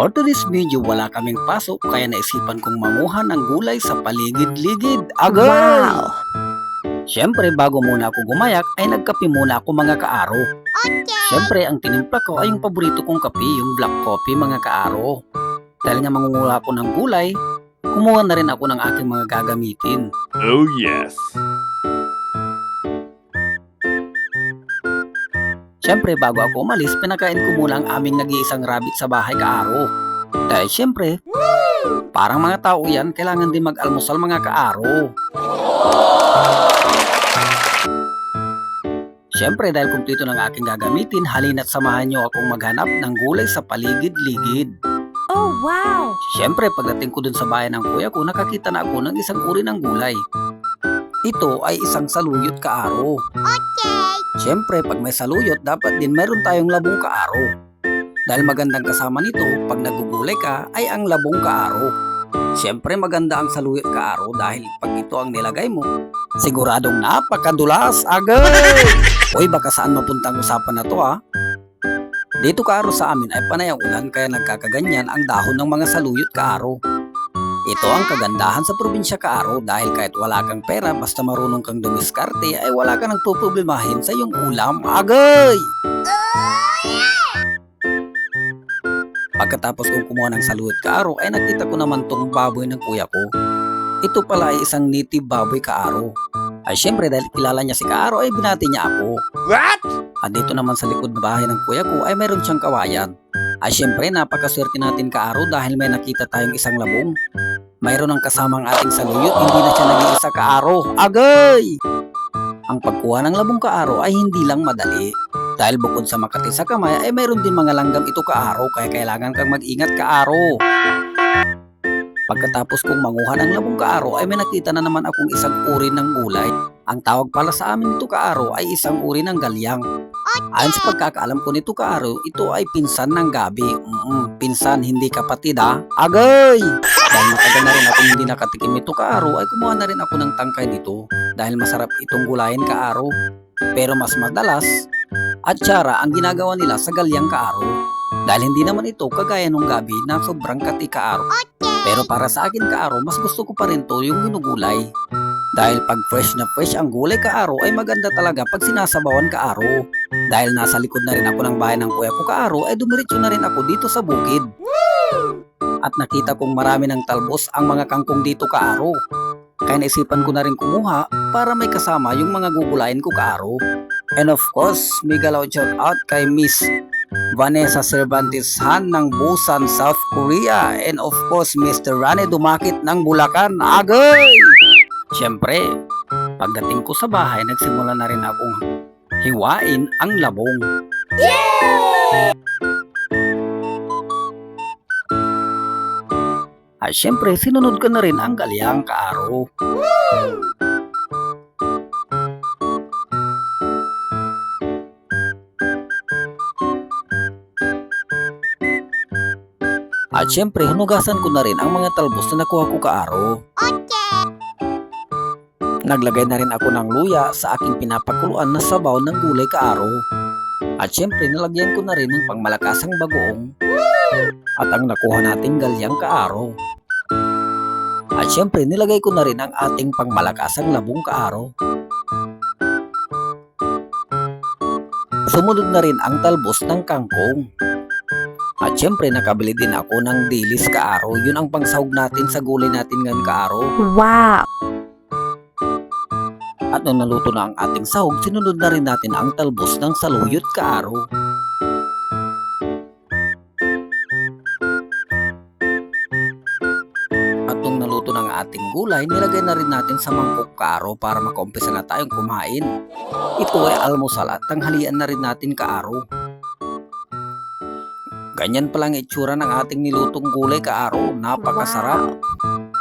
For today's video, wala kaming pasok kaya naisipan kong manguha ng gulay sa paligid-ligid. Agay! Wow! Siyempre, bago muna ako gumayak, ay nagkape muna ako mga kaaro. Siyempre, ang tinimpla ko ay yung paborito kong kape, yung black coffee mga kaaro. Dahil nga mangungula ako ng gulay, kumuha na rin ako ng aking mga gagamitin. Oh yes! Siyempre, bago ako umalis, pinakain ko muna ang aming nag-iisang rabbit sa bahay kaaro. Dahil siyempre, parang mga tao yan, kailangan din mag-almusal mga kaaro. Siyempre, dahil kumpleto ng aking gagamitin, halina't samahan nyo akong maghanap ng gulay sa paligid-ligid. Oh, wow! Siyempre, pagdating ko dun sa bayan ng kuya ko, nakakita na ako ng isang uri ng gulay. Ito ay isang saluyot kaaro. Siyempre, pag may saluyot, dapat din meron tayong labong kaaro. Dahil magandang kasama nito, pag nagugulay ka, ay ang labong kaaro. Siyempre, maganda ang saluyot kaaro dahil pag ito ang nilagay mo, siguradong napakadulas, agay! Uy, baka saan mapuntang usapan na to ha? Dito kaaro sa amin ay panay ang ulan kaya nagkakaganyan ang dahon ng mga saluyot kaaro. Ito ang kagandahan sa probinsya kaaro dahil kahit wala kang pera basta marunong kang dumiskarte ay wala ka nang puproblemahin sa iyong ulam, agay! Pagkatapos kong kumuha ng saluyot kaaro ay nakita ko naman tong baboy ng kuya ko. Ito pala ay isang native baboy kaaro. Ay syempre dahil kilala niya si kaaro ay binati niya ako. What? At dito naman sa likod na bahay ng kuya ko ay mayroon siyang kawayan. Ay syempre napakaswerte natin kaaro dahil may nakita tayong isang labong. Mayroon ang kasamang ating saluyot, hindi na siya nag-iisa kaaro. Agay! Ang pagkuha ng labong kaaro ay hindi lang madali. Dahil bukod sa makati sa kamay ay mayroon din mga langgam ito kaaro kaya kailangan kang mag-ingat kaaro. Pagkatapos kong manguha ng labong kaaro ay may nakita na naman akong isang uri ng gulay. Ang tawag pala sa amin ito kaaro ay isang uri ng galyang. Ayon sa pagkakaalam ko nito kaaro, ito ay pinsan ng gabi. Pinsan, hindi kapatid ha. Agay! Dahil matagal na rin ako hindi nakatikim ito kaaro ay kumuha na rin ako ng tangkay nito. Dahil masarap itong gulayin kaaro. Pero mas madalas at tsara ang ginagawa nila sa galyang kaaro. Dahil hindi naman ito kagaya nung gabi na sobrang kati kaaro. Pero para sa akin kaaro, mas gusto ko pa rin to yung minugulay. Dahil pag fresh na fresh ang gulay kaaro ay maganda talaga pag sinasabawan kaaro. Dahil nasa likod na rin ako ng bahay ng kuya ko kaaro ay dumiretso na rin ako dito sa bukid. At nakita kong marami ng talbos ang mga kangkong dito kaaro. Kaya naisipan ko na rin kumuha para may kasama yung mga gugulayin ko kaaro. And of course, mega loud shout out kay Miss Vanessa Cervantes Han ng Busan, South Korea. And of course, Mr. Rane Dumakit ng Bulacan, agay! Siyempre, pagdating ko sa bahay, nagsimula na rin akong hiwain ang labong. Yay! At siyempre, sinunod ko na rin ang galyang kaaro. At syempre, hunugasan ko na rin ang mga talbos na nakuha ko kaaro. Naglagay na rin ako ng luya sa aking pinapakuluan na sabaw ng gulay kaaro. At syempre, nalagyan ko na rin ng pangmalakasang bagoong. At ang nakuha nating galyang kaaro. At syempre, nilagay ko na rin ang ating pangmalakasang labong kaaro. Sumunod na rin ang talbos ng kangkong. At syempre, nakabili din ako ng dilis kaaro. Yun ang pangsahog natin sa gulay natin ngayon kaaro. Wow! At nung naluto na ang ating sahog, sinunod na rin natin ang talbos ng saluyot kaaro. At nung naluto na ang ating gulay, nilagay na rin natin sa mangkok kaaro para makaumpisa na tayong kumain. Ito ay almusal at tanghalian na rin natin kaaro. Ganyan palang itsura ng ating nilutong gulay kaaro, napakasarap.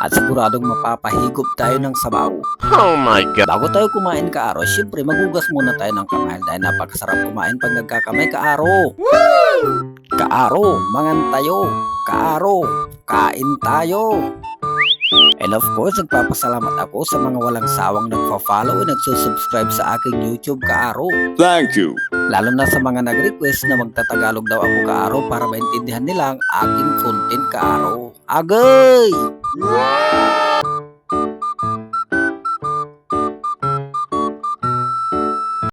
At siguradong mapapahigop tayo ng sabaw. Oh my God! Bago tayo kumain kaaro, syempre magugas muna tayo ng kamay dahil napakasarap kumain pag nagkakamay kaaro. Kaaro, mangan tayo. Kaaro, kain tayo. And of course, nagpapasalamat ako sa mga walang sawang nagpa-follow at nagsusubscribe sa aking YouTube Kaaro. Thank you. Lalo na sa mga nag-request na magtatagalog daw ako Kaaro para maintindihan nila ang aking content Kaaro. Agay!